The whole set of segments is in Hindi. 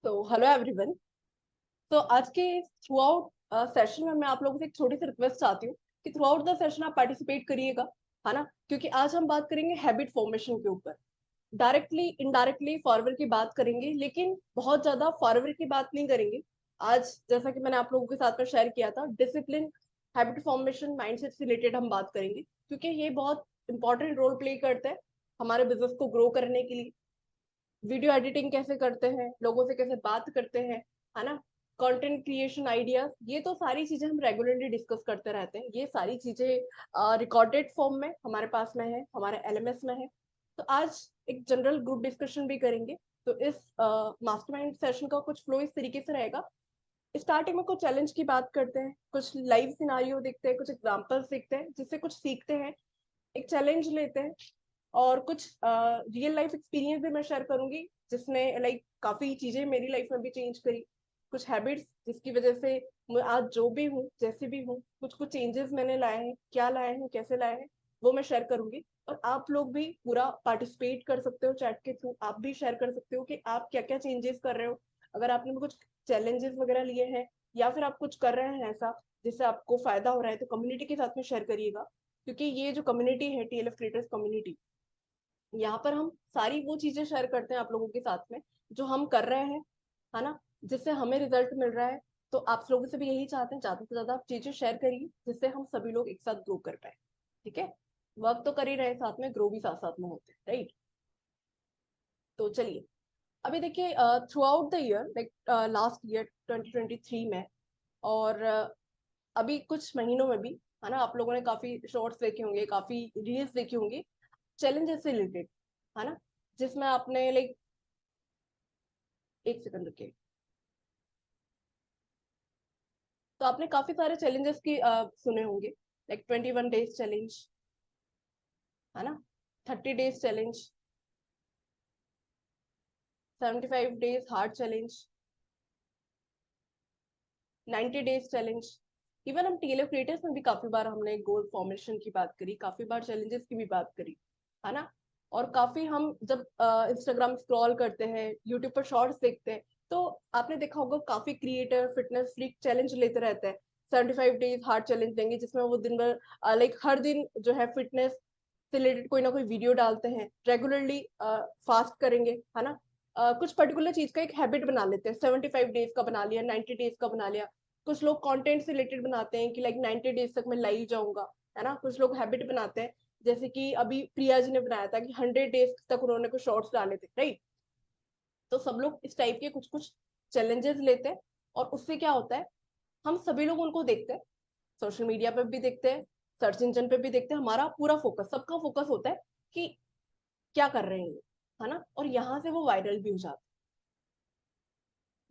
Hello everyone. तो आज के थ्रू आउट सेशन में मैं आप लोगों से एक छोटी सी रिक्वेस्ट चाहती हूँ कि थ्रू आउट द सेशन आप पार्टिसिपेट करिएगा, है ना। क्योंकि आज हम बात करेंगे हैबिट फॉर्मेशन के ऊपर। डायरेक्टली इनडायरेक्टली फॉरवर्ड की बात करेंगे, लेकिन बहुत ज्यादा फॉरवर्ड की बात नहीं करेंगे। आज जैसा कि मैंने आप लोगों के साथ में शेयर किया था, डिसिप्लिन, हैबिट फॉर्मेशन, माइंडसेट से रिलेटेड हम बात करेंगे, क्योंकि ये बहुत इंपॉर्टेंट रोल प्ले करता है हमारे बिजनेस को ग्रो करने के लिए। वीडियो एडिटिंग कैसे करते हैं, लोगों से कैसे बात करते हैं, है ना। कंटेंट क्रिएशन आइडियाज, ये तो सारी चीजें हम रेगुलरली डिस्कस करते रहते हैं। ये सारी चीजें रिकॉर्डेड फॉर्म में हमारे पास में है, हमारे एलएमएस में है। तो आज एक जनरल ग्रुप डिस्कशन भी करेंगे। तो इस मास्टरमाइंड सेशन का कुछ फ्लो इस तरीके से रहेगा। स्टार्टिंग में कुछ चैलेंज की बात करते हैं, कुछ लाइव सिनारियो देखते हैं, कुछ एग्जांपल्स देखते हैं जिससे कुछ सीखते हैं, एक चैलेंज लेते हैं, और कुछ रियल लाइफ एक्सपीरियंस भी मैं शेयर करूंगी जिसने लाइक काफी चीजें मेरी लाइफ में भी चेंज करी। कुछ हैबिट्स जिसकी वजह से मैं आज जो भी हूँ, जैसे भी हूँ, कुछ कुछ चेंजेस मैंने लाए हैं, क्या लाए हैं, कैसे लाए हैं, वो मैं शेयर करूंगी। और आप लोग भी पूरा पार्टिसिपेट कर सकते हो चैट के थ्रू। आप भी शेयर कर सकते हो कि आप क्या क्या चेंजेस कर रहे हो, अगर आपने भी कुछ चैलेंजेस वगैरह लिए हैं, या फिर आप कुछ कर रहे हैं ऐसा जिससे आपको फायदा हो रहा है, तो कम्युनिटी के साथ में शेयर करिएगा। क्योंकि ये जो कम्युनिटी है, टीएलएफ क्रिएटर्स कम्युनिटी, यहाँ पर हम सारी वो चीजें शेयर करते हैं आप लोगों के साथ में जो हम कर रहे हैं, है ना, जिससे हमें रिजल्ट मिल रहा है। तो आप लोगों से भी यही चाहते हैं, ज्यादा से ज्यादा आप चीजें शेयर करिए जिससे हम सभी लोग एक साथ ग्रो कर पाए। ठीक है, वर्क तो कर ही रहे, साथ में ग्रो भी साथ साथ में होते हैं, राइट। तो चलिए, अभी देखिए, through out the year, like last year 2023 में, और अभी कुछ महीनों में भी, है ना, आप लोगों ने काफी शॉर्ट्स देखे होंगे, काफी रील्स देखी होंगी चैलेंजेस से रिलेटेड, है ना, जिसमें आपने लाइक, एक सेकंड रुकिए। तो आपने काफी सारे चैलेंजेस की सुने होंगे, लाइक 21 डेज चैलेंज, है ना, 30 days challenge, 75 days hard challenge, 90 days challenge. Even हम टीएलएफ क्रिएटर्स में भी काफी बार हमने गोल फॉर्मेशन की बात करी, काफी बार चैलेंजेस की भी बात करी, है ना। और काफी हम जब इंस्टाग्राम स्क्रॉल करते हैं, यूट्यूब पर शॉर्ट्स देखते हैं, तो आपने देखा होगा काफी क्रिएटर फिटनेस फ्रीक चैलेंज लेते रहते हैं। 75 डेज हार्ड चैलेंज देंगे जिसमें वो दिन भर लाइक हर दिन जो है फिटनेस से रिलेटेड कोई ना कोई वीडियो डालते हैं, रेगुलरली फास्ट करेंगे, है ना। कुछ पर्टिकुलर चीज का एक हैबिट बना लेते हैं, 75 डेज का बना लिया, 90 डेज का बना लिया। कुछ लोग कंटेंट से रिलेटेड बनाते हैं कि लाइक 90 डेज तक मैं लाइव जाऊंगा, है ना। कुछ लोग हैबिट बनाते हैं, जैसे कि अभी प्रिया जी ने बनाया था कि 100 डेज तक उन्होंने कुछ शॉर्ट्स डाले थे, राइट। तो सब लोग इस टाइप के कुछ कुछ चैलेंजेस लेते हैं, और उससे क्या होता है, हम सभी लोग उनको देखते हैं, सोशल मीडिया पे भी देखते हैं, सर्च इंजन पे भी देखते हैं। हमारा पूरा फोकस, सबका फोकस होता है कि क्या कर रहे हैं ये, है ना, और यहाँ से वो वायरल भी हो जाता है।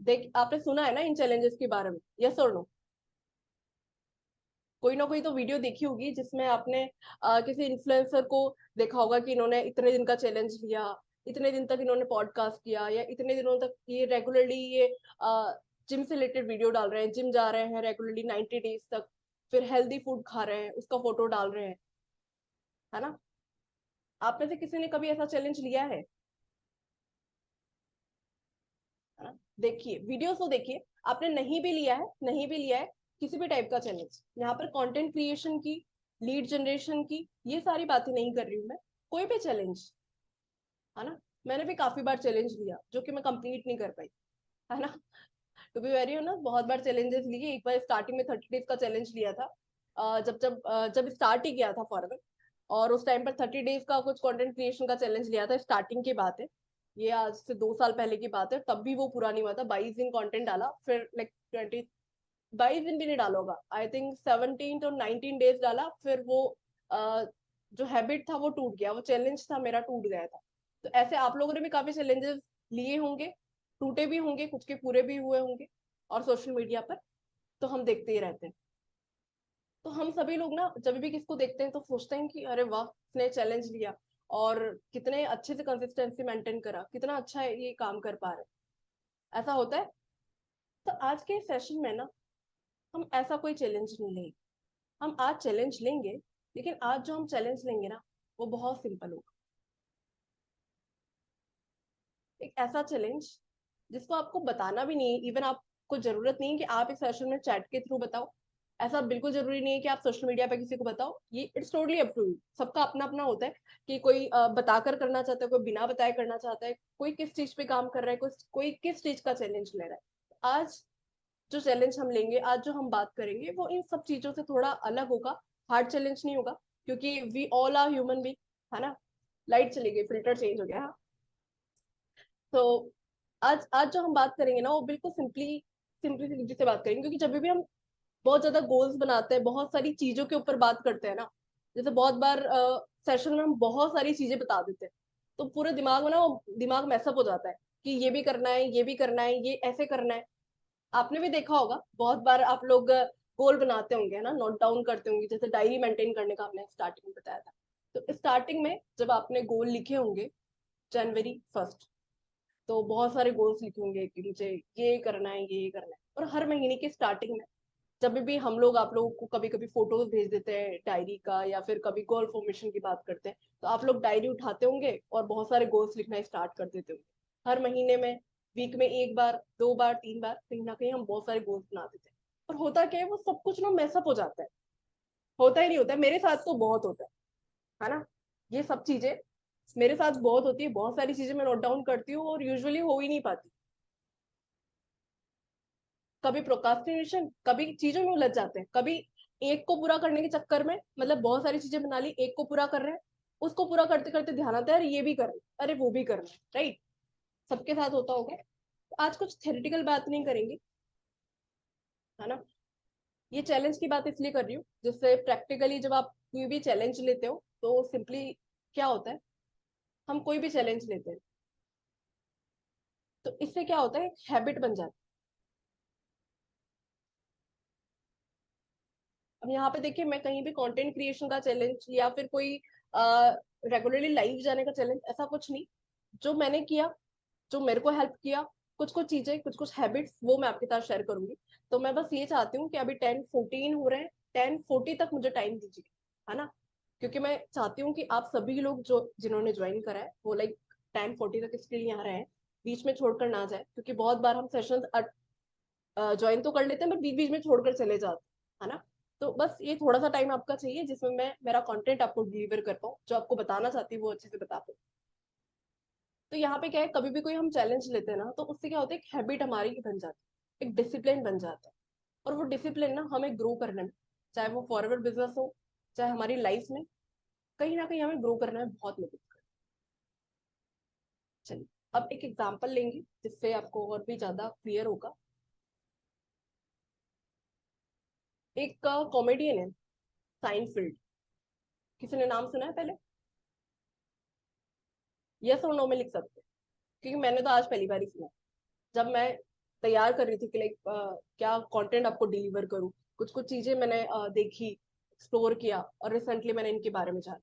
देख, आपने सुना है ना इन चैलेंजेस के बारे में, यस और नो। कोई ना कोई तो वीडियो देखी होगी जिसमें आपने किसी इन्फ्लुएंसर को देखा होगा कि इन्होंने इतने दिन का चैलेंज लिया, इतने दिन तक इन्होंने पॉडकास्ट किया, या इतने दिनों तक ये रेगुलरली ये जिम से रिलेटेड वीडियो डाल रहे हैं, जिम जा रहे हैं रेगुलरली 90 डेज तक, फिर हेल्दी फूड खा रहे हैं, उसका फोटो डाल रहे हैं, है ना। आप में से किसी ने कभी ऐसा चैलेंज लिया है ना। देखिए वीडियोस तो देखिए, आपने नहीं भी लिया है, नहीं भी लिया है, किसी भी टाइप का चैलेंज, यहाँ पर कंटेंट क्रिएशन की, लीड जनरेशन की, ये सारी बातें नहीं कर रही हूँ मैं। कोई भी चैलेंज, है ना। मैंने भी काफी बार चैलेंज लिया जो कि मैं कंप्लीट नहीं कर पाई, है ना। टू बी वेरी ऑनेस्ट, बहुत बार चैलेंजेस लिए। एक बार स्टार्टिंग में 30 डेज का चैलेंज लिया था, जब स्टार्ट ही किया था फॉरवर्ड। और उस टाइम पर 30 डेज का कुछ कंटेंट क्रिएशन का चैलेंज लिया था, स्टार्टिंग की बात है, ये आज से 2 साल पहले की बात है। तब भी वो पूरा नहीं हुआ था, 22 दिन कंटेंट डाला, फिर लाइक 22 दिन भी नहीं डाला होगा, आई थिंक 17 और 19 डेज डाला, फिर वो जो हैबिट था वो टूट गया, वो चैलेंज था मेरा टूट गया था। तो ऐसे आप लोगों ने भी काफी चैलेंजेस लिए होंगे, टूटे भी होंगे, कुछ के पूरे भी हुए होंगे, और सोशल मीडिया पर तो हम देखते ही रहते हैं। तो हम सभी लोग ना जब भी किसको देखते हैं तो सोचते हैं कि अरे वाह, इसने चैलेंज लिया, और कितने अच्छे से कंसिस्टेंसी मेंटेन करा, कितना अच्छा है ये काम कर पा रहे, ऐसा होता है। तो आज के सेशन में ना हम ऐसा कोई चैलेंज नहीं लेंगे। हम आज चैलेंज लेंगे, लेकिन आज जो हम चैलेंज लेंगे ना, वो बहुत सिंपल होगा। एक ऐसा चैलेंज जिसको आपको बताना भी नहीं है। इवन आपको जरूरत नहीं है कि आप इस सेशन में चैट के थ्रू बताओ, ऐसा बिल्कुल जरूरी नहीं है कि आप सोशल मीडिया पे किसी को बताओ। ये it's totally up to you, सबका अपना अपना होता है कि कोई बताकर करना चाहता है, कोई बिना बताए करना चाहता है, कोई किस चीज पे काम कर रहा है, कोई किस चीज का चैलेंज ले रहा है। आज जो चैलेंज हम लेंगे, आज जो हम बात करेंगे, वो इन सब चीजों से थोड़ा अलग होगा। हार्ड चैलेंज नहीं होगा, क्योंकि we all are human being, है ना। लाइट चली गई, फिल्टर चेंज हो गया, हाँ। तो आज आज जो हम बात करेंगे ना, वो बिल्कुल सिंपलिसिटी से बात करेंगे, क्योंकि जब भी हम बहुत ज्यादा गोल्स बनाते हैं, बहुत सारी चीजों के ऊपर बात करते हैं ना, जैसे बहुत बार सेशन में हम बहुत सारी चीजें बता देते हैं, तो पूरे दिमाग में ना वो दिमाग मैसअप हो जाता है कि ये भी करना है, ये भी करना है, ये ऐसे करना है। आपने भी देखा होगा बहुत बार आप लोग गोल बनाते होंगे, है ना, नोट डाउन करते होंगे, जैसे डायरी मेंटेन करने का आपने स्टार्टिंग में बताया था। तो स्टार्टिंग में जब आपने गोल लिखे होंगे January 1st, तो बहुत सारे गोल्स लिखे होंगे कि मुझे ये करना है, ये करना है। और हर महीने की स्टार्टिंग में जब भी हम लोग आप लोगों को कभी कभी फोटोज भेज देते हैं डायरी का, या फिर कभी गोल फॉर्मेशन की बात करते हैं, तो आप लोग डायरी उठाते होंगे और बहुत सारे गोल्स लिखना स्टार्ट कर देते होंगे। हर महीने में, वीक में एक बार, दो बार, तीन बार, कहीं ना कहीं हम बहुत सारे गोल्स बना देते हैं। और होता क्या है, वो सब कुछ ना मैसअप हो जाता है। होता ही नहीं होता है, मेरे साथ तो बहुत होता है ना। ये सब चीजें मेरे साथ बहुत होती है, बहुत सारी चीजें मैं नोट डाउन करती हूँ और यूजुअली हो ही नहीं पाती। कभी प्रोकास्टिनेशन, कभी चीजों में उलझ जाते हैं, कभी एक को पूरा करने के चक्कर में, मतलब बहुत सारी चीजें बना ली, एक को पूरा कर रहे हैं, उसको पूरा करते करते ध्यान आता है अरे ये भी करना है, अरे वो भी करना है, राइट। सबके साथ होता होगा। आज कुछ थेरेटिकल बात नहीं करेंगे, है ना। ये चैलेंज की बात इसलिए कर रही हूँ जिससे प्रैक्टिकली जब आप कोई भी चैलेंज लेते हो, तो सिंपली क्या होता है, हम कोई भी चैलेंज लेते हैं तो इससे क्या होता है, हैबिट बन जाती है। अब यहाँ पे देखिए, मैं कहीं भी कंटेंट क्रिएशन का चैलेंज या फिर कोई रेगुलरली लाइव जाने का चैलेंज, ऐसा कुछ नहीं। जो मैंने किया, जो मेरे को हेल्प किया, कुछ कुछ चीजें, कुछ कुछ हैबिट्स, वो मैं आपके साथ शेयर करूंगी। तो मैं बस ये चाहती हूँ कि अभी 10:14 हो रहे हैं, 10:40 तक मुझे टाइम दीजिए, है ना। क्योंकि मैं चाहती हूँ कि आप सभी लोग जो जिन्होंने ज्वाइन करा है वो लाइक 10:40 तक इसके लिए यहाँ रहे हैं, बीच में छोड़कर ना जाए, क्योंकि बहुत बार हम सेशन ज्वाइन तो कर लेते हैं, बट बीच बीच में छोड़कर चले जाते हैं, है ना। तो बस ये थोड़ा सा टाइम आपका चाहिए, जिसमें मैं मेरा कंटेंट आपको डिलीवर कर पाऊँ, जो आपको बताना चाहती हूँ वो अच्छे से बता पाऊँ। तो यहाँ पे क्या है, कभी भी कोई हम चैलेंज लेते हैं ना, तो उससे क्या होता है, एक हैबिट हमारी बन जाती है, एक डिसिप्लिन बन जाता है। और वो डिसिप्लिन ना हमें ग्रो करने में, चाहे वो फॉरवर्ड बिजनेस हो, चाहे हमारी लाइफ में, कहीं ना कहीं हमें ग्रो करने में बहुत मदद करता है। चलिए, अब एक एग्जांपल लेंगे जिससे आपको और भी ज्यादा क्लियर होगा। एक कॉमेडियन है, साइनफील्ड। किसी ने नाम सुना है पहले? यस और नो में लिख सकते हैं, क्योंकि मैंने तो आज पहली बार ही सुना। जब मैं तैयार कर रही थी कि लाइक क्या कंटेंट आपको डिलीवर करूँ, कुछ कुछ चीजें मैंने देखी, एक्सप्लोर किया, और रिसेंटली मैंने इनके बारे में जाना।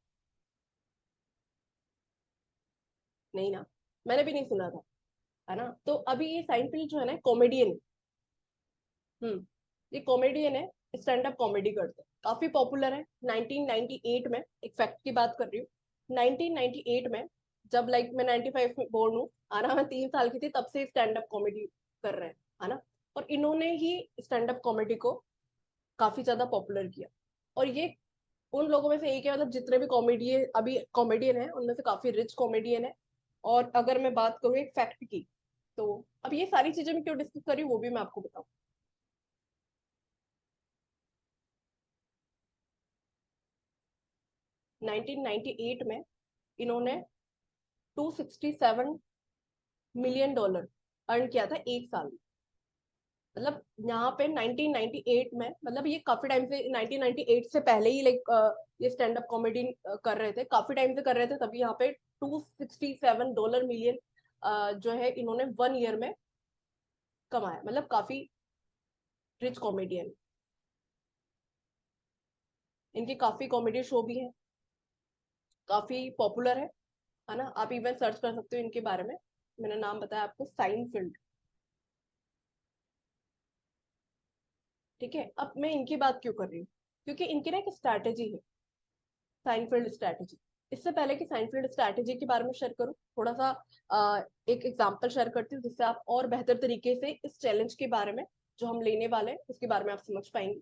नहीं ना, मैंने भी नहीं सुना था, है ना। तो अभी ये साइनफील्ड जो है ना, कॉमेडियन है। ये कॉमेडियन है, स्टैंड अप कॉमेडी करते हैं, काफी पॉपुलर है। 1998 में, एक फैक्ट की बात कर रही हूँ, 1998 में, जब लाइक मैं 95 में बोर्न हूँ, आना मैं 3 साल की थी, तब से स्टैंड अप कॉमेडी कर रहे हैं, है ना। और इन्होंने ही स्टैंड अप कॉमेडी को काफी ज्यादा पॉपुलर किया। और ये उन लोगों में से एक है, मतलब जितने भी कॉमेडियन अभी कॉमेडियन है उनमें से काफी रिच कॉमेडियन है। और अगर मैं बात करूँ एक फैक्ट की, तो अब ये सारी चीजें मैं क्यों डिस्कस कर रही हूँ वो भी मैं आपको बताऊँ। 1998 में इन्होंने $267 मिलियन अर्न किया था एक साल में। मतलब यहाँ पे 1998 में, मतलब ये काफी टाइम से, 1998 से पहले ही लाइक ये स्टैंड अप कॉमेडी कर रहे थे, काफी टाइम से कर रहे थे, तभी यहाँ पे $267 मिलियन जो है इन्होंने 1 ईयर में कमाया। मतलब काफी रिच कॉमेडियन। इनके काफी कॉमेडी शो भी हैं, काफी पॉपुलर है ना। आप इवन सर्च कर सकते हो इनके बारे में, मैंने नाम बताया आपको, साइनफील्ड। ठीक है, अब मैं इनकी बात क्यों कर रही हूँ, क्योंकि इनकी ना एक स्ट्रैटेजी है, साइनफील्ड स्ट्रैटेजी। इससे पहले कि साइंफील्ड स्ट्रैटेजी के बारे में शेयर करूं, थोड़ा सा एक एग्जांपल शेयर करती हूँ जिससे आप और बेहतर तरीके से इस चैलेंज के बारे में जो हम लेने वाले हैं उसके बारे में आप समझ पाएंगे।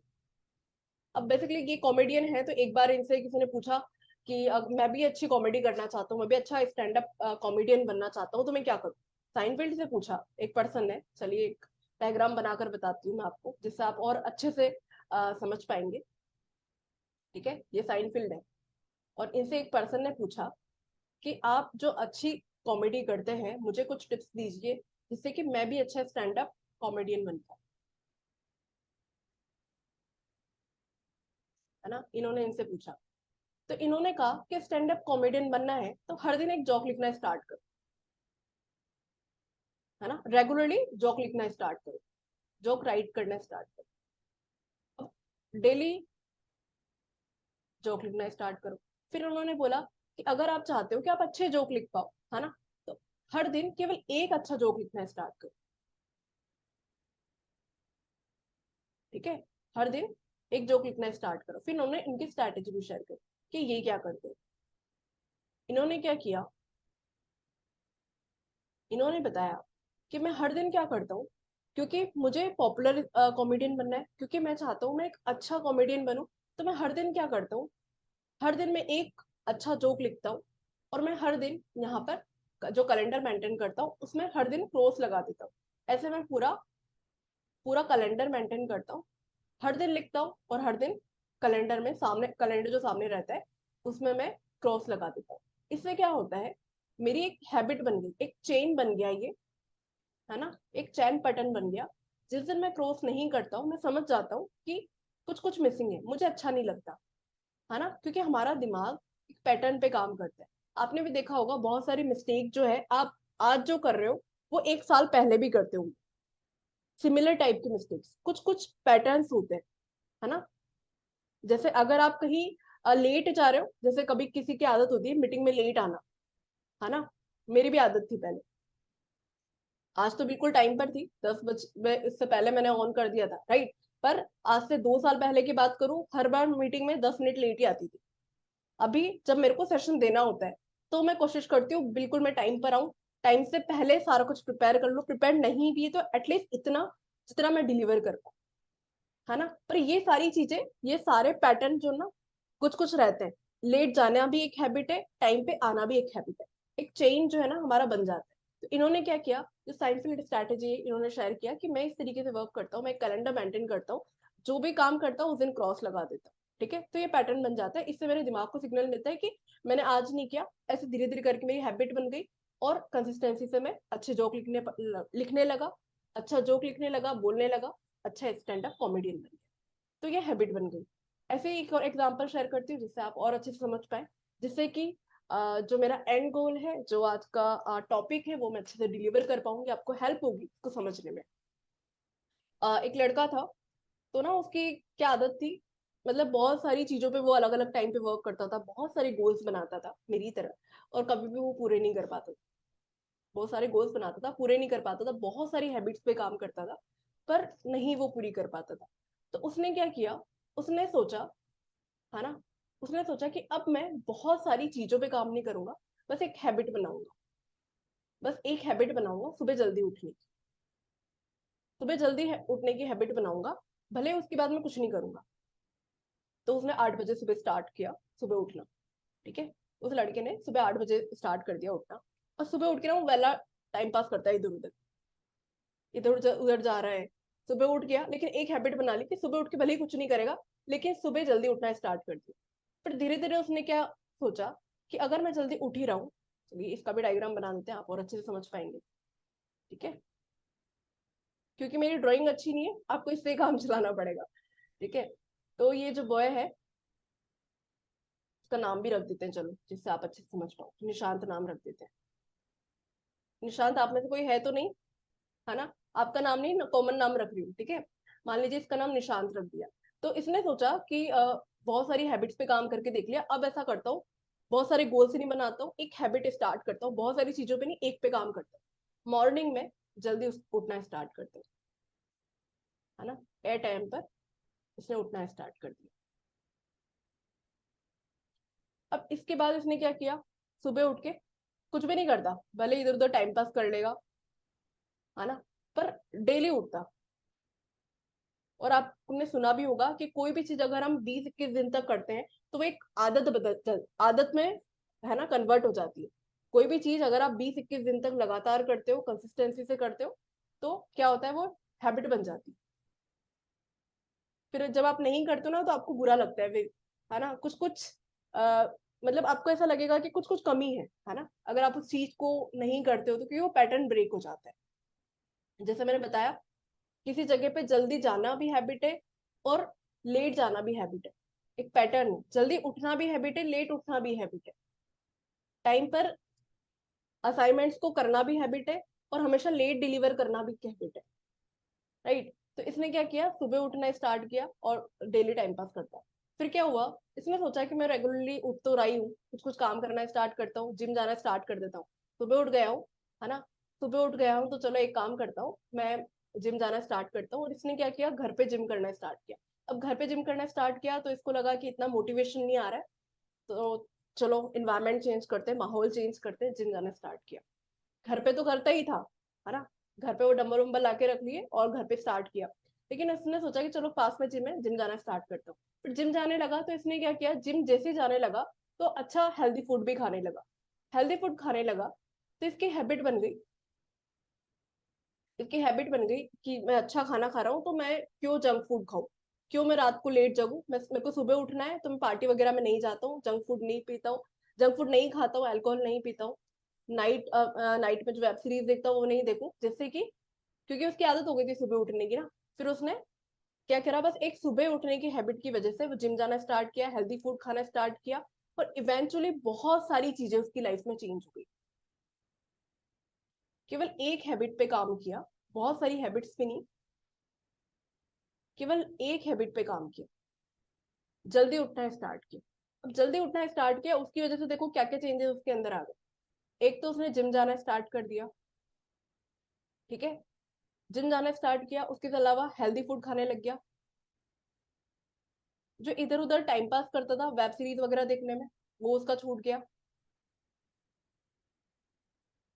अब बेसिकली ये कॉमेडियन है, तो एक बार इनसे किसी ने पूछा कि मैं भी अच्छी कॉमेडी करना चाहता हूँ, मैं भी अच्छा स्टैंड अप कॉमेडियन बनना चाहता हूँ, तो मैं क्या करूँ। साइनफील्ड से पूछा एक पर्सन ने, चलिए एक डायग्राम बनाकर बताती हूँ मैं आपको जिससे आप और अच्छे से समझ पाएंगे। ठीक है, ये साइनफील्ड है और इनसे एक पर्सन ने पूछा कि आप जो अच्छी कॉमेडी करते हैं मुझे कुछ टिप्स दीजिए जिससे कि मैं भी अच्छा स्टैंड अप कॉमेडियन बन पाऊँ, है ना। इन्होंने इनसे पूछा, तो इन्होंने कहा कि स्टैंड अप कॉमेडियन बनना है तो हर दिन एक जोक लिखना स्टार्ट करो, है ना। रेगुलरली जोक लिखना स्टार्ट करो, जोक राइट करना स्टार्ट करो, अब डेली जोक लिखना स्टार्ट करो। फिर उन्होंने बोला कि अगर आप चाहते हो कि आप अच्छे जोक लिख पाओ, है ना, तो हर दिन केवल एक अच्छा जोक लिखना स्टार्ट करो। ठीक है, हर दिन एक जोक लिखना स्टार्ट करो। फिर उन्होंने इनकी स्ट्रैटेजी भी शेयर करी कि ये क्या करते हैं। इन्होंने क्या किया, इन्होंने बताया कि मैं हर दिन क्या करता हूँ, क्योंकि मुझे पॉपुलर कॉमेडियन बनना है, क्योंकि मैं चाहता हूँ मैं एक अच्छा कॉमेडियन बनूं, तो मैं हर दिन क्या करता हूँ, हर दिन मैं एक अच्छा जोक लिखता हूँ और मैं हर दिन यहाँ पर जो कैलेंडर मेंटेन करता हूँ उसमें हर दिन क्रॉस लगा देता हूँ। ऐसे मैं पूरा पूरा कैलेंडर मेंटेन करता हूँ, हर दिन लिखता हूँ और हर दिन कैलेंडर में सामने, कैलेंडर जो सामने रहता है उसमें मैं क्रॉस लगा देता हूँ। इससे क्या होता है, मेरी एक हैबिट बन गई, एक चेन बन गया ये, है ना, एक चैन पैटर्न बन गया। जिस दिन मैं क्रॉस नहीं करता हूँ मैं समझ जाता हूँ कि कुछ कुछ मिसिंग है, मुझे अच्छा नहीं लगता, है ना, क्योंकि हमारा दिमाग एक पैटर्न पे काम करता है। आपने भी देखा होगा बहुत सारी मिस्टेक जो है आप आज जो कर रहे हो वो एक साल पहले भी करते होंगे, सिमिलर टाइप की मिस्टेक्स, कुछ कुछ पैटर्न्स होते हैं, है ना। जैसे अगर आप कहीं लेट जा रहे हो, जैसे कभी किसी की आदत होती है मीटिंग में लेट आना, है ना, मेरी भी आदत थी पहले। आज तो बिल्कुल टाइम पर थी, 10 बजे इससे पहले मैंने ऑन कर दिया था, राइट। पर आज से 2 साल पहले की बात करूं, हर बार मीटिंग में 10 मिनट लेट ही आती थी। अभी जब मेरे को सेशन देना होता है तो मैं कोशिश करती हूँ बिल्कुल मैं टाइम पर आऊँ, टाइम से पहले सारा कुछ प्रिपेयर कर लो, प्रिपेयर नहीं भी है तो एटलीस्ट इतना जितना मैं डिलीवर कर पाऊँ, है ना। पर ये सारी चीजें, ये सारे पैटर्न जो ना कुछ कुछ रहते हैं, लेट जाना भी एक हैबिट है, टाइम पे आना भी एक हैबिट है, एक चेन जो है ना हमारा बन जाता है। तो इन्होंने क्या किया, जो साइंटिफिक स्ट्रैटेजी इन्होंने शेयर किया कि मैं इस तरीके से वर्क करता हूँ, मैं कैलेंडर मेंटेन करता हूँ, जो भी काम करता हूँ उस दिन क्रॉस लगा देता हूँ। ठीक है, तो ये पैटर्न बन जाता है, इससे मेरे दिमाग को सिग्नल मिलता है कि मैंने आज नहीं किया, ऐसे धीरे धीरे करके मेरी हैबिट बन गई और कंसिस्टेंसी से मैं अच्छे जोक लिखने लगा, अच्छा जोक लिखने लगा, बोलने लगा, अच्छा स्टैंड अप कॉमेडियन बन गया। तो ये हैबिट बन गई। ऐसे ही एक और एग्जांपल शेयर करती हूँ जिससे आप और अच्छे से समझ पाए, जिससे कि जो मेरा एंड गोल है, जो आज का टॉपिक है, वो मैं अच्छे से डिलीवर कर पाऊंगी, आपको हेल्प होगी इसको समझने में। एक लड़का था, तो ना उसकी क्या आदत थी, मतलब बहुत सारी चीजों पे वो अलग अलग टाइम पे वर्क करता था, बहुत सारे गोल्स बनाता था मेरी तरह, और कभी भी वो पूरे नहीं कर पाता था। बहुत सारे गोल्स बनाता था, पूरे नहीं कर पाता था, बहुत सारी हैबिट्स पे काम करता था, पर नहीं वो पूरी कर पाता था। तो उसने क्या किया, उसने सोचा, है ना, उसने सोचा कि अब मैं बहुत सारी चीजों पे काम नहीं करूंगा, बस एक हैबिट बनाऊंगा, बस एक हैबिट बनाऊंगा सुबह जल्दी उठने की, सुबह जल्दी उठने की हैबिट बनाऊंगा, भले उसके बाद मैं कुछ नहीं करूंगा। तो उसने 8 बजे सुबह स्टार्ट किया, सुबह उठना। ठीक है, उस लड़के ने सुबह 8 बजे स्टार्ट कर दिया उठना, और सुबह उठ के ना वो वेला टाइम पास करता है, इधर उधर, इधर उधर जा रहा है। सुबह उठ गया, लेकिन एक हैबिट बना ली कि सुबह उठ के भले ही कुछ नहीं करेगा, लेकिन सुबह जल्दी उठना स्टार्ट कर दिया। फिर धीरे धीरे उसने क्या सोचा कि अगर मैं जल्दी उठ ही रहा हूँ, चलिए इसका भी डायग्राम बना देते हैं, आप और अच्छे से समझ पाएंगे। ठीक है, क्योंकि मेरी ड्राइंग अच्छी नहीं है, आपको इससे काम चलाना पड़ेगा। ठीक है, तो ये जो बॉय है, उसका नाम भी रख देते हैं, चलो जिससे आप अच्छे से समझ पाओ, निशांत नाम रख देते हैं। निशांत आप में से कोई है तो नहीं, है ना, आपका नाम नहीं, कॉमन नाम रख रही हूँ। ठीक है, मान लीजिए इसका नाम निशांत रख दिया। तो इसने सोचा कि बहुत सारी हैबिट्स पे काम करके देख लिया, अब ऐसा करता हूँ, बहुत सारे गोल्स नहीं बनाता हूँ, एक हैबिट स्टार्ट करता हूँ, बहुत सारी चीजों पे नहीं, एक पे काम करता हूँ, मॉर्निंग में जल्दी उठना स्टार्ट करता हूँ, है ना, ए टाइम पर उसने उठना स्टार्ट कर दिया। अब इसके बाद इसने क्या किया, सुबह उठ के कुछ भी नहीं करता, भले इधर उधर टाइम पास कर लेगा, है ना, पर डेली उठता। और आपने सुना भी होगा कि कोई भी चीज अगर हम 20-21 दिन तक करते हैं तो वो एक आदत में, है ना, कन्वर्ट हो जाती है। कोई भी चीज अगर आप 20-21 दिन तक लगातार करते हो, कंसिस्टेंसी से करते हो, तो क्या होता है, वो हैबिट बन जाती है। फिर जब आप नहीं करते हो ना तो आपको बुरा लगता है फिर, है ना, कुछ कुछ मतलब आपको ऐसा लगेगा कि कुछ कुछ कमी है ना, अगर आप उस चीज को नहीं करते हो तो, क्योंकि वो पैटर्न ब्रेक हो जाता है। जैसे मैंने बताया, किसी जगह पे जल्दी जाना भी हैबिट है और लेट जाना भी हैबिट है। एक पैटर्न है, जल्दी उठना भी हैबिट है, लेट उठना भी हैबिट है। टाइम पर असाइनमेंट्स को करना भी हैबिट है, और हमेशा लेट डिलीवर करना भी हैबिट है, राइट। तो इसने क्या किया, सुबह उठना स्टार्ट किया और डेली टाइम पास करता है। फिर क्या हुआ, इसने सोचा कि मैं रेगुलरली उठ तो रही हूँ, कुछ कुछ काम करना स्टार्ट करता हूँ, जिम जाना स्टार्ट कर देता हूँ। सुबह उठ गया हूँ, है ना, सुबह उठ गया हूँ तो चलो एक काम करता हूँ, मैं जिम जाना स्टार्ट करता हूँ। और इसने क्या किया, घर पे जिम करना स्टार्ट किया। अब घर पे जिम करना स्टार्ट किया तो इसको लगा कि इतना मोटिवेशन नहीं आ रहा है, तो चलो इन्वायरमेंट चेंज करते हैं, माहौल चेंज करते हैं, जिम जाना स्टार्ट किया। घर पे तो करता ही था, है ना, घर पे वो डंबल वंबल लाके रख लिए और घर पे स्टार्ट किया। लेकिन इसने सोचा कि चलो पास में जिम है, जिम जाना स्टार्ट करता हूँ। फिर जिम जाने लगा तो इसने क्या किया, जिम जैसे ही जाने लगा तो अच्छा हेल्दी फूड भी खाने लगा। हेल्दी फूड खाने लगा तो इसकी हैबिट बन गई, इसकी हैबिट बन गई कि मैं अच्छा खाना खा रहा हूँ तो मैं क्यों जंक फूड खाऊं, क्यों मैं रात को लेट जगूं, मैं मेरे को सुबह उठना है तो मैं पार्टी वगैरह में नहीं जाता हूँ, जंक फूड नहीं पीता हूँ, जंक फूड नहीं खाता हूँ, अल्कोहल नहीं पीता हूँ, नाइट नाइट में जो वेब सीरीज देखता हूँ वो नहीं देखूं, जिससे कि, क्योंकि उसकी आदत हो गई थी सुबह उठने की ना। फिर उसने क्या करा, बस एक सुबह उठने की हैबिट की वजह से वो जिम जाना स्टार्ट किया, हेल्दी फूड खाना स्टार्ट किया, और इवेंचुअली बहुत सारी चीजें उसकी लाइफ में चेंज हो गई। केवल एक हैबिट पे काम किया, बहुत सारी हैबिट्स पे नहीं, केवल एक हैबिट पे काम किया, जल्दी उठना स्टार्ट किया। अब जल्दी उठना स्टार्ट किया, उसकी वजह से देखो क्या क्या चेंजेस उसके अंदर आ गए। एक तो उसने जिम जाना स्टार्ट कर दिया, ठीक है, जिम जाना स्टार्ट किया, उसके अलावा हेल्दी फूड खाने लग गया। जो इधर उधर टाइम पास करता था वेब सीरीज वगैरह देखने में, वो उसका छूट गया।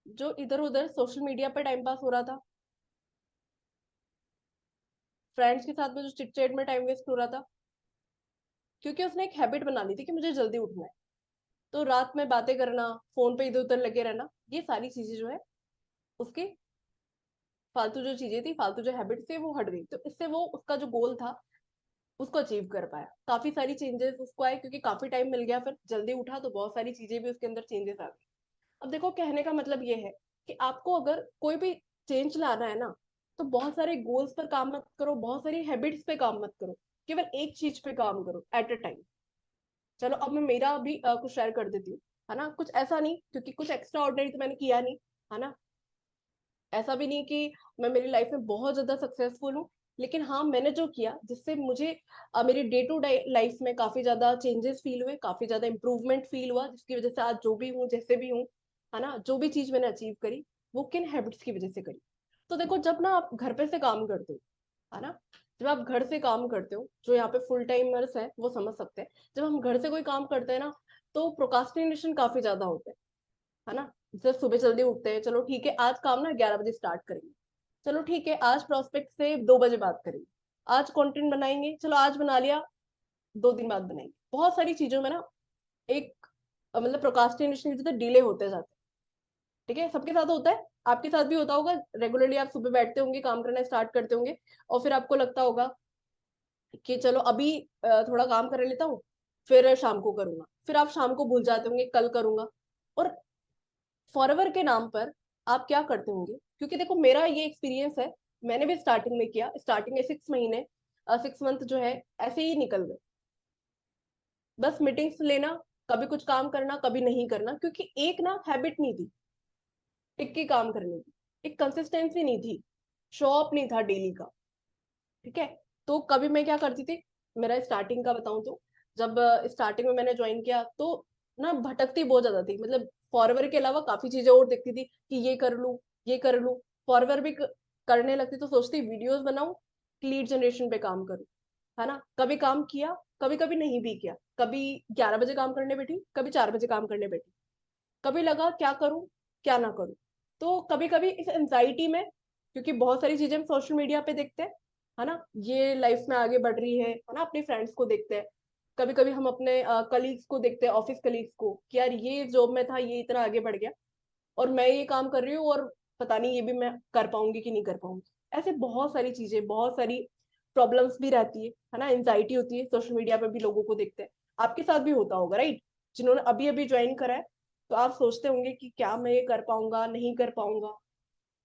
जो इधर उधर सोशल मीडिया पर टाइम पास हो रहा था, फ्रेंड्स के साथ में जो चिट चैट में टाइम वेस्ट हो रहा था, क्योंकि उसने एक हैबिट बना ली थी कि मुझे जल्दी उठना है, तो रात में बातें करना, फोन पे इधर उधर लगे रहना, ये सारी चीजें जो है उसकी फालतू जो चीजें थी, फालतू जो हैबिट थी, वो हट गई। तो इससे वो उसका जो गोल था उसको अचीव कर पाया। काफी सारी चेंजेस उसको आए, क्योंकि काफी टाइम मिल गया, फिर जल्दी उठा तो बहुत सारी चीजें भी उसके अंदर चेंजेस आ गई। अब देखो, कहने का मतलब ये है कि आपको अगर कोई भी चेंज लाना है ना, तो बहुत सारे गोल्स पर काम मत करो, बहुत सारी हैबिट्स पे काम मत करो, केवल एक चीज पे काम करो एट अ टाइम। चलो अब मैं मेरा भी कुछ शेयर कर देती हूँ, है ना, कुछ ऐसा नहीं, क्योंकि कुछ एक्स्ट्रा ऑर्डिनरी तो मैंने किया नहीं, है ना, ऐसा भी नहीं कि मैं मेरी लाइफ में बहुत ज्यादा सक्सेसफुल हूँ। लेकिन हाँ, मैंने जो किया जिससे मुझे मेरी डे टू डे लाइफ में काफी ज्यादा चेंजेस फील हुए, काफी ज्यादा इंप्रूवमेंट फील हुआ, जिसकी वजह से आज जो भी हूँ, जैसे भी हूँ, है ना, जो भी चीज मैंने अचीव करी, वो किन हैबिट्स की वजह से करी। तो देखो, जब ना आप घर पे से काम करते हो, है ना, जब आप घर से काम करते हो, जो यहाँ पे फुल टाइमर्स है वो समझ सकते हैं, जब हम घर से कोई काम करते हैं ना, तो प्रोकास्टिनेशन काफी ज्यादा होता है ना। जैसे सुबह जल्दी उठते हैं, चलो ठीक है, आज काम ना 11 बजे स्टार्ट करेंगे, चलो ठीक है, आज प्रोस्पेक्ट से 2 बजे बात करेंगे, आज कंटेंट बनाएंगे, चलो आज बना लिया, 2 दिन बाद बनाएंगे। बहुत सारी चीजों में ना एक मतलब प्रोकास्टिनेशन की वजह से डिले होते जाते हैं। ठीक है, सबके साथ होता है, आपके साथ भी होता होगा। रेगुलरली आप सुबह बैठते होंगे, काम करना स्टार्ट करते होंगे, और फिर आपको लगता होगा कि चलो अभी थोड़ा काम कर लेता हूँ, फिर शाम को करूंगा, फिर आप शाम को भूल जाते होंगे, कल करूंगा। और फॉरएवर के नाम पर आप क्या करते होंगे, क्योंकि देखो मेरा ये एक्सपीरियंस है, मैंने भी स्टार्टिंग में किया, स्टार्टिंग में 6 महीने, 6 मंथ जो है ऐसे ही निकल गए, बस मीटिंग्स लेना, कभी कुछ काम करना, कभी नहीं करना, क्योंकि एक ना हैबिट नहीं थी टिक के काम करने की, एक कंसिस्टेंसी नहीं थी, शो अप नहीं था डेली का। ठीक है, तो कभी मैं क्या करती थी, मेरा स्टार्टिंग का बताऊं तो, जब स्टार्टिंग में मैंने ज्वाइन किया तो ना भटकती बहुत ज्यादा थी, मतलब फॉरवर्ड के अलावा काफी चीजें और देखती थी कि ये कर लूं, ये कर लूं। फॉरवर्ड भी करने लगती तो सोचती वीडियोस बनाऊं, लीड जनरेशन पे काम करूं, है ना, कभी काम किया, कभी कभी नहीं भी किया, कभी 11 बजे काम करने बैठी, कभी 4 बजे काम करने बैठी, कभी लगा क्या करूं क्या ना करूं। तो कभी कभी इस एंजाइटी में, क्योंकि बहुत सारी चीजें हम सोशल मीडिया पे देखते हैं, है ना, ये लाइफ में आगे बढ़ रही है ना, अपने फ्रेंड्स को देखते हैं, कभी कभी हम अपने कलीग्स को देखते हैं, ऑफिस कलीग्स को, कि यार ये जॉब में था, ये इतना आगे बढ़ गया, और मैं ये काम कर रही हूँ, और पता नहीं ये भी मैं कर पाऊंगी कि नहीं कर पाऊंगी। ऐसे बहुत सारी चीजें, बहुत सारी प्रॉब्लम्स भी रहती है ना, एंजाइटी होती है, सोशल मीडिया पे भी लोगों को देखते हैं। आपके साथ भी होता होगा, राइट? जिन्होंने अभी अभी ज्वाइन करा है, तो आप सोचते होंगे कि क्या मैं ये कर पाऊंगा, नहीं कर पाऊंगा,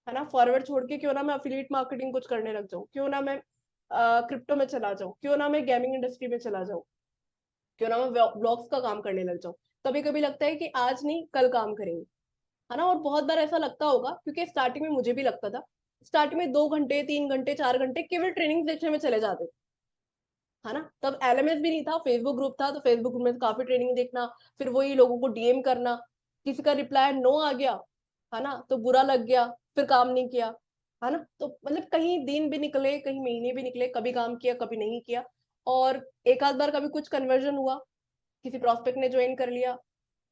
है ना, फॉरवर्ड छोड़ के क्यों ना मैं अफिलिएट मार्केटिंग कुछ करने लग जाऊं, क्यों ना मैं क्रिप्टो में चला जाऊं, क्यों ना मैं गेमिंग इंडस्ट्री में चला जाऊं, क्यों ना मैं ब्लॉग्स का काम करने लग जाऊं। कभी कभी लगता है कि आज नहीं कल काम करेंगे, है ना, और बहुत बार ऐसा लगता होगा, क्योंकि स्टार्टिंग में मुझे भी लगता था। स्टार्टिंग में 2 घंटे 3 घंटे 4 घंटे केवल ट्रेनिंग देखने में चले जाते थे, है ना, तब एलएमएस भी नहीं था, फेसबुक ग्रुप था, तो फेसबुक ग्रुप में काफी ट्रेनिंग देखना, फिर वही लोगों को डीएम करना, किसी का रिप्लाई नो आ गया, है ना, तो बुरा लग गया, फिर काम नहीं किया, है ना, तो मतलब कहीं दिन भी निकले, कहीं महीने भी निकले, कभी काम किया कभी नहीं किया, और एक आध बार कभी कुछ कन्वर्जन हुआ, किसी प्रोस्पेक्ट ने ज्वाइन कर लिया,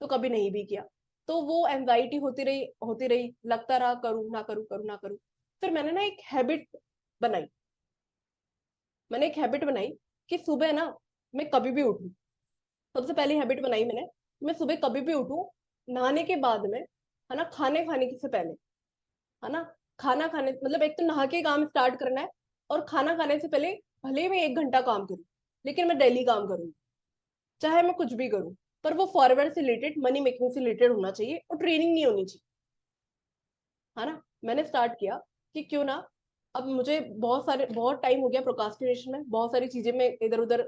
तो कभी नहीं भी किया। तो वो एंजाइटी होती रही, लगता रहा करूं ना करूं, करूं ना करूं। फिर मैंने ना एक हैबिट बनाई, मैंने एक हैबिट बनाई कि सुबह ना मैं कभी भी उठूं। सबसे पहली हैबिट बनाई मैंने, मैं सुबह कभी भी उठूं, नहाने के बाद में, है ना, खाने खाने से पहले, है ना, खाना खाने मतलब एक तो नहा के काम स्टार्ट करना है, और खाना खाने से पहले भले ही मैं 1 घंटा काम करूं, लेकिन मैं डेली काम करूंगी, चाहे मैं कुछ भी करूं, पर वो फॉरवर्ड से रिलेटेड, मनी मेकिंग से रिलेटेड होना चाहिए, और ट्रेनिंग नहीं होनी चाहिए, है ना। मैंने स्टार्ट किया कि क्यों ना, अब मुझे बहुत टाइम हो गया प्रोकास्टिनेशन में, बहुत सारी चीजें मैं इधर उधर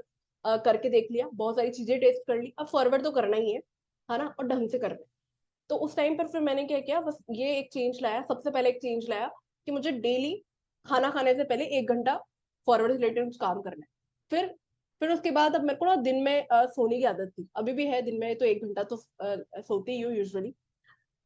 करके देख लिया, बहुत सारी चीजें टेस्ट कर ली, अब फॉरवर्ड तो करना ही है ना, और ढंग से करना है। तो उस टाइम पर फिर मैंने क्या किया, बस ये एक चेंज लाया, सबसे पहले एक चेंज लाया कि मुझे डेली खाना खाने से पहले 1 घंटा फॉरवर्ड रिलेटेड कुछ काम करना है। फिर उसके बाद अब मेरे को ना दिन में सोने की आदत थी, अभी भी है, दिन में तो 1 घंटा तो सोती ही हूँ यूजुअली।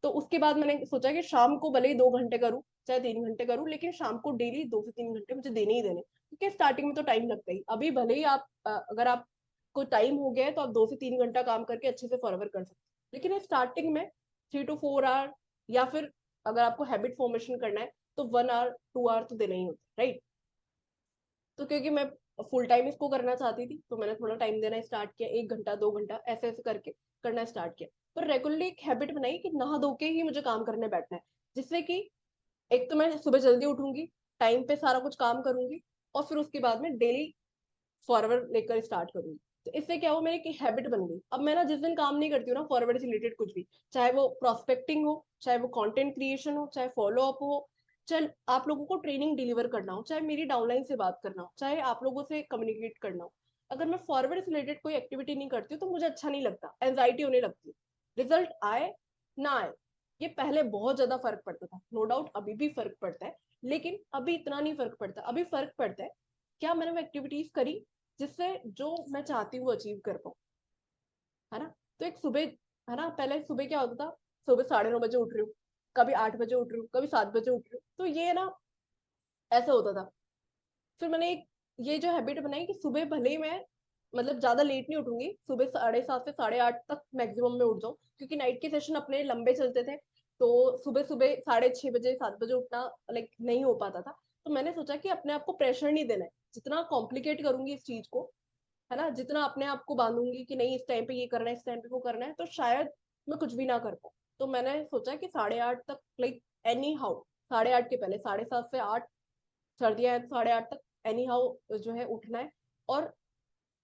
तो उसके बाद मैंने सोचा कि शाम को भले ही 2 घंटे करूँ, चाहे 3 घंटे करूँ, लेकिन शाम को डेली 2 से 3 घंटे मुझे देने ही देने, क्योंकि स्टार्टिंग में तो टाइम लगता ही, अभी भले ही आप अगर आपको टाइम हो गया है तो आप 2 से 3 घंटा काम करके अच्छे से फॉरवर्ड कर सकते हैं, लेकिन स्टार्टिंग में 3 to 4 आवर, या फिर अगर आपको हैबिट फॉर्मेशन करना है तो 1 आवर 2 आवर तो देना ही होता है, राइट। तो क्योंकि मैं फुल टाइम इसको करना चाहती थी, तो मैंने थोड़ा टाइम देना स्टार्ट किया, 1 घंटा 2 घंटा ऐसे ऐसे करके करना स्टार्ट किया। पर रेगुलरली एक हैबिट बनाई कि नहा धो के ही मुझे काम करने बैठना है, जिससे कि एक तो मैं सुबह जल्दी उठूंगी, टाइम पे सारा कुछ काम करूंगी, और फिर उसके बाद में डेली फॉरवर्ड लेकर स्टार्ट करूंगी। तो इससे क्या हो, मेरी एक हैबिट बन गई। अब मैं ना जिस दिन काम नहीं करती हूँ ना फॉरवर्ड से रिलेटेड कुछ भी, चाहे वो प्रोस्पेक्टिंग हो, चाहे वो कंटेंट क्रिएशन हो, चाहे फॉलो अप हो, चाहे आप लोगों को ट्रेनिंग डिलीवर करना हो, चाहे मेरी डाउनलाइन से बात करना हो, चाहे आप लोगों से कम्युनिकेट करना हो, अगर मैं फॉरवर्ड से रिलेटेड कोई एक्टिविटी नहीं करती हूँ तो मुझे अच्छा नहीं लगता, एंजाइटी होने लगती है, रिजल्ट आए ना आए। ये पहले बहुत ज्यादा फर्क पड़ता था, नो डाउट अभी भी फर्क पड़ता है, लेकिन अभी इतना नहीं फर्क पड़ता। अभी फर्क पड़ता है क्या मैंने वो एक्टिविटीज करी जिससे जो मैं चाहती हूँ अचीव कर पाऊँ, है ना। तो एक सुबह, है ना, पहले सुबह क्या होता था, सुबह 9:30 बजे उठ रही हूँ, कभी 8 बजे उठ रही हूँ, कभी 7 बजे उठ रही हूँ, तो ये ना ऐसा होता था। फिर मैंने एक ये जो हैबिट बनाई कि सुबह भले ही मैं मतलब ज्यादा लेट नहीं उठूंगी, सुबह 7:30 से 8:30 तक मैक्सिमम में उठ जाऊँ, क्योंकि नाइट के सेशन अपने लंबे चलते थे, तो सुबह सुबह 6:30 बजे 7 बजे उठना लाइक नहीं हो पाता था। तो मैंने सोचा कि अपने आप को प्रेशर नहीं देना है, जितना कॉम्प्लिकेट करूंगी इस चीज को, है ना, जितना अपने आप को बांधूंगी कि नहीं इस टाइम पे ये करना है, इस टाइम पे वो करना है, तो शायद मैं कुछ भी ना कर पाऊँ। तो मैंने सोचा कि 8:30 तक, लाइक एनी हाउ 8:30 के पहले, 7:30 से 8, सर्दियां हैं तो 8:30 तक एनी हाउ जो है उठना है, और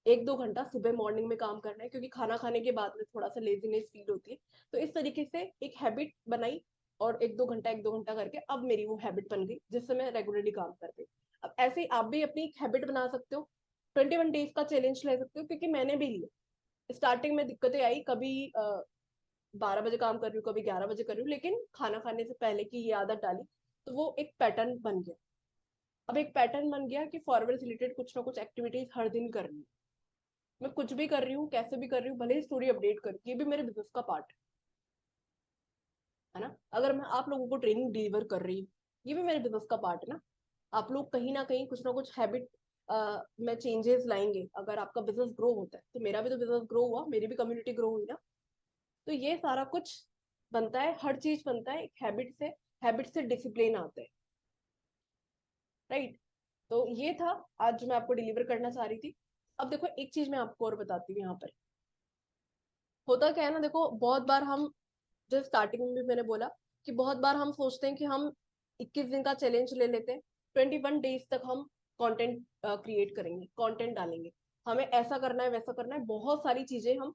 1-2 घंटा सुबह मॉर्निंग में काम करना है, क्योंकि खाना खाने के बाद में थोड़ा सा लेजीनेस फील होती है। तो इस तरीके से एक हैबिट बनाई, और 1-2 घंटा करके अब मेरी वो हैबिट बन गई, जिससे मैं रेगुलरली काम करती हूँ। अब ऐसे ही आप भी अपनी एक हैबिट बना सकते हो, 21 डेज का चैलेंज ले सकते हो, क्योंकि मैंने भी लिया। स्टार्टिंग में दिक्कतें आई, कभी 12 बजे काम कर रही हूँ, कभी 11 बजे कर रही हूँ, लेकिन खाना खाने से पहले की ये आदत डाली, तो वो एक पैटर्न बन गया। अब एक पैटर्न बन गया कि फॉरवर्ड से रिलेटेड कुछ ना कुछ एक्टिविटीज हर दिन करनी है। मैं कुछ भी कर रही हूँ, कैसे भी कर रही हूँ, भले ही स्टोरी अपडेट कर, ये भी मेरे बिजनेस का पार्ट है ना। अगर मैं आप लोगों को ट्रेनिंग डिलीवर कर रही हूँ, ये भी मेरे बिजनेस का पार्ट है ना। आप लोग कहीं ना कुछ हैबिट में चेंजेस लाएंगे, अगर आपका बिजनेस ग्रो होता है, तो मेरा भी तो बिजनेस ग्रो हुआ, मेरी भी कम्युनिटी ग्रो हुई ना। तो ये सारा कुछ बनता है, हर चीज बनता है एक हैबिट से, हैबिट से डिसिप्लिन आता है, राइट। तो ये था आज जो मैं आपको डिलीवर करना चाह रही थी। अब देखो एक चीज मैं आपको और बताती हूँ यहाँ पर। होता क्या है ना, देखो बहुत बार हम, जो स्टार्टिंग में भी मैंने बोला कि बहुत बार हम सोचते हैं कि हम 21 दिन का चैलेंज ले लेते हैं, 21 डेज तक हम कंटेंट क्रिएट करेंगे, कंटेंट डालेंगे, हमें ऐसा करना है वैसा करना है, बहुत सारी चीजें हम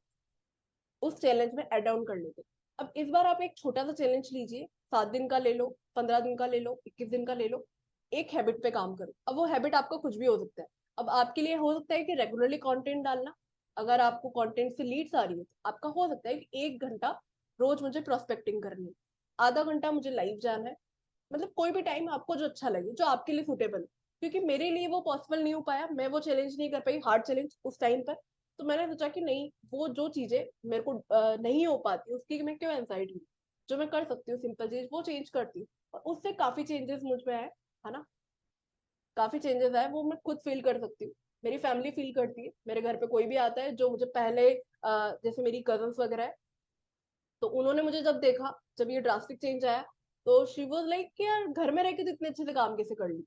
उस चैलेंज में एड ऑन कर लेते हैं। अब इस बार आप एक छोटा सा चैलेंज लीजिए, 7 दिन का ले लो, 15 दिन का ले लो, 21 दिन का ले लो, एक हैबिट पे काम करो। अब वो हैबिट आपका कुछ भी हो सकता है। अब आपके लिए हो सकता है कि रेगुलरली कंटेंट डालना, अगर आपको कंटेंट से लीड्स आ रही है तो आपका हो सकता है कि 1 घंटा रोज मुझे प्रोस्पेक्टिंग करनी है, आधा घंटा मुझे लाइव जाना है, मतलब कोई भी टाइम आपको जो अच्छा लगे, जो आपके लिए सुटेबल है। क्योंकि मेरे लिए वो पॉसिबल नहीं हो पाया, मैं वो चैलेंज नहीं कर पाई, हार्ड चैलेंज उस टाइम पर। तो मैंने सोचा कि नहीं, वो जो चीजें मेरे को नहीं हो पाती उसकी मैं क्यों एंजाइटी हूँ, जो मैं कर सकती हूँ सिंपल चीज वो चेंज करती हूँ, और उससे काफी चेंजेस मुझ में आए, है ना। काफी चेंजेस आए, वो मैं खुद फील कर सकती हूँ, मेरी फैमिली फील करती है, मेरे घर पे कोई भी आता है जो मुझे पहले जैसे मेरी कजन्स वगैरह है, तो उन्होंने मुझे जब देखा, जब ये ड्रास्टिक चेंज आया, तो शी वाज लाइक कि यार घर में रह के तो इतने अच्छे से काम कैसे कर ली,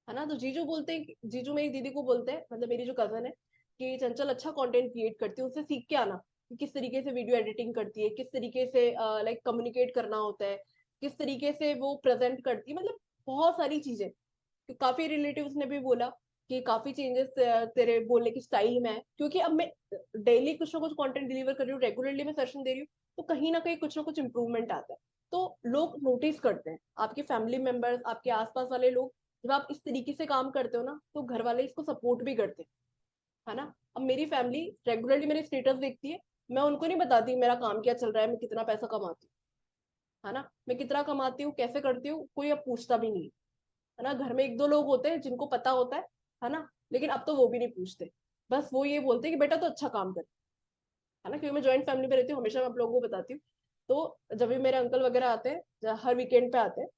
है ना। तो जीजू बोलते हैं जीजू मेरी दीदी को बोलते हैं, मतलब मेरी जो कजन है, कि चंचल अच्छा कंटेंट क्रिएट करती है, उससे सीख के आना कि किस तरीके से वीडियो एडिटिंग करती है, किस तरीके से लाइक कम्युनिकेट करना होता है, किस तरीके से वो प्रेजेंट करती है, मतलब बहुत सारी चीजें। तो काफी रिलेटिव्स ने भी बोला कि काफी चेंजेस तेरे बोलने की स्टाइल में है, क्योंकि अब मैं डेली कुछ ना कुछ कंटेंट डिलीवर कर रही हूँ, रेगुलरली मैं सेशन दे रही हूँ, तो कहीं ना कुछ इंप्रूवमेंट आता है। तो लोग नोटिस करते हैं, आपके फैमिली मेंबर्स, आपके आसपास वाले लोग, जब आप इस तरीके से काम करते हो ना, तो घर वाले इसको सपोर्ट भी करते हैं, है ना। अब मेरी फैमिली रेगुलरली मेरे स्टेटस देखती है, मैं उनको नहीं बताती मेरा काम क्या चल रहा है, मैं कितना पैसा कमाती हूँ, है ना, मैं कितना कमाती हूँ, कैसे करती हूँ, कोई अब पूछता भी नहीं, है ना। घर में 1-2 लोग होते हैं जिनको पता होता है ना, लेकिन अब तो वो भी नहीं पूछते, बस वो ये बोलते हैं कि बेटा तो अच्छा काम कर, है ना। क्योंकि मैं ज्वाइंट फैमिली में रहती हूँ, हमेशा मैं आप लोगों को बताती हूँ। तो जब भी मेरे अंकल वगैरह आते हैं, हर वीकेंड पे आते हैं,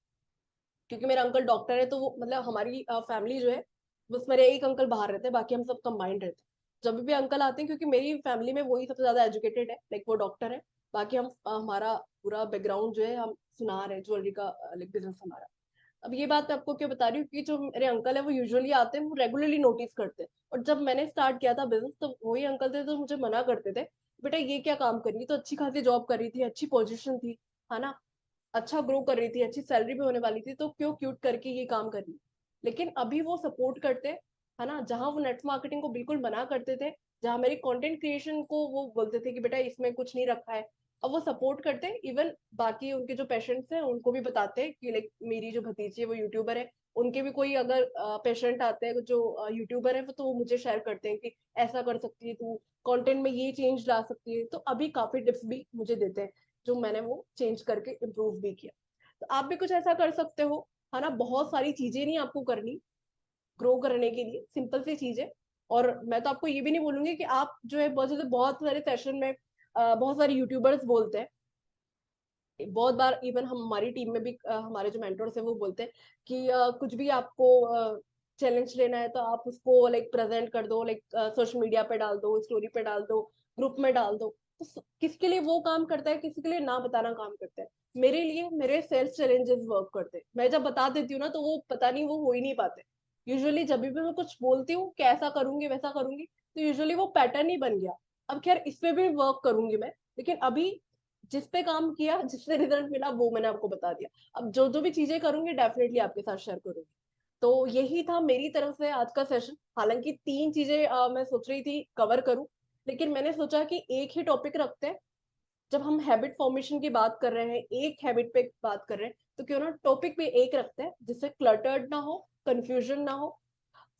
क्योंकि मेरा अंकल डॉक्टर है, तो वो मतलब हमारी फैमिली जो है, बस मेरे एक अंकल बाहर रहते हैं, बाकी हम सब कंबाइंड रहते हैं। जब भी अंकल आते हैं, क्योंकि मेरी फैमिली में वही सबसे ज्यादा एजुकेटेड है, लाइक वो डॉक्टर है, बाकी हम हमारा पूरा बैकग्राउंड जो है, हम सुनार है, ज्वेलरी का लाइक बिजनेस हमारा। अब ये बात मैं आपको क्यों बता रही हूँ कि जो मेरे अंकल है वो यूजुअली आते हैं, वो रेगुलरली नोटिस करते हैं। और जब मैंने स्टार्ट किया था बिजनेस, तो वही अंकल थे तो मुझे मना करते थे, बेटा ये क्या काम कर रही है, तो अच्छी खासी जॉब कर रही थी, अच्छी पोजीशन थी, है ना, अच्छा ग्रो कर रही थी, अच्छी सैलरी भी होने वाली थी, तो क्यों क्यूट करके ये काम कर रही। लेकिन अभी वो सपोर्ट करते, है ना, जहां वो नेट मार्केटिंग को बिल्कुल मना करते थे, जहां मेरी कंटेंट क्रिएशन को वो बोलते थे कि बेटा इसमें कुछ नहीं रखा है, अब वो सपोर्ट करते हैं। इवन बाकी उनके जो पेशेंट्स हैं उनको भी बताते हैं कि लाइक मेरी जो भतीजी है वो यूट्यूबर है, उनके भी कोई अगर पेशेंट आते हैं जो यूट्यूबर है, तो वो मुझे शेयर करते हैं कि ऐसा कर सकती है तू, कंटेंट में ये चेंज ला सकती है, तो अभी काफी टिप्स भी मुझे देते हैं, जो मैंने वो चेंज करके इम्प्रूव भी किया। तो आप भी कुछ ऐसा कर सकते हो, है ना। बहुत सारी चीजें नहीं आपको करनी ग्रो करने के लिए, सिंपल सी चीजें। और मैं तो आपको ये भी नहीं बोलूंगी कि आप जो है बहुत सारे सेशन में बहुत सारे यूट्यूबर्स बोलते हैं, बहुत बार इवन हम हमारी टीम में भी हमारे जो मेंटर्स है वो बोलते हैं कि कुछ भी आपको चैलेंज लेना है तो आप उसको लाइक प्रेजेंट कर दो, लाइक सोशल मीडिया पे डाल दो, स्टोरी पे डाल दो, ग्रुप में डाल दो। तो किसके लिए वो काम करता है, किसी के लिए ना बताना काम करता है। मेरे लिए मेरे सेल्फ चैलेंजेस वर्क करते हैं, मैं जब बता देती हूँ ना, तो वो पता नहीं वो हो ही नहीं पाते। यूजुअली जब भी मैं कुछ बोलती हूँ कि ऐसा करूंगी वैसा करूंगी, तो यूजुअली वो पैटर्न ही बन गया। अब खैर इस पे भी वर्क करूंगी मैं, लेकिन अभी जिस पे काम किया, जिससे रिजल्ट मिला, वो मैंने आपको बता दिया। अब जो जो भी चीजें करूंगी डेफिनेटली आपके साथ शेयर करूंगी। तो यही था मेरी तरफ से आज का सेशन। हालांकि 3 चीजें मैं सोच रही थी कवर करूं, लेकिन मैंने सोचा कि एक ही टॉपिक रखते हैं। जब हम हैबिट फॉर्मेशन की बात कर रहे हैं, एक हैबिट पे बात कर रहे हैं, तो क्यों ना टॉपिक भी एक रखते हैं, जिससे क्लटर्ड ना हो, कंफ्यूजन ना हो।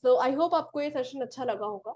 सो आई होप आपको ये सेशन अच्छा लगा होगा।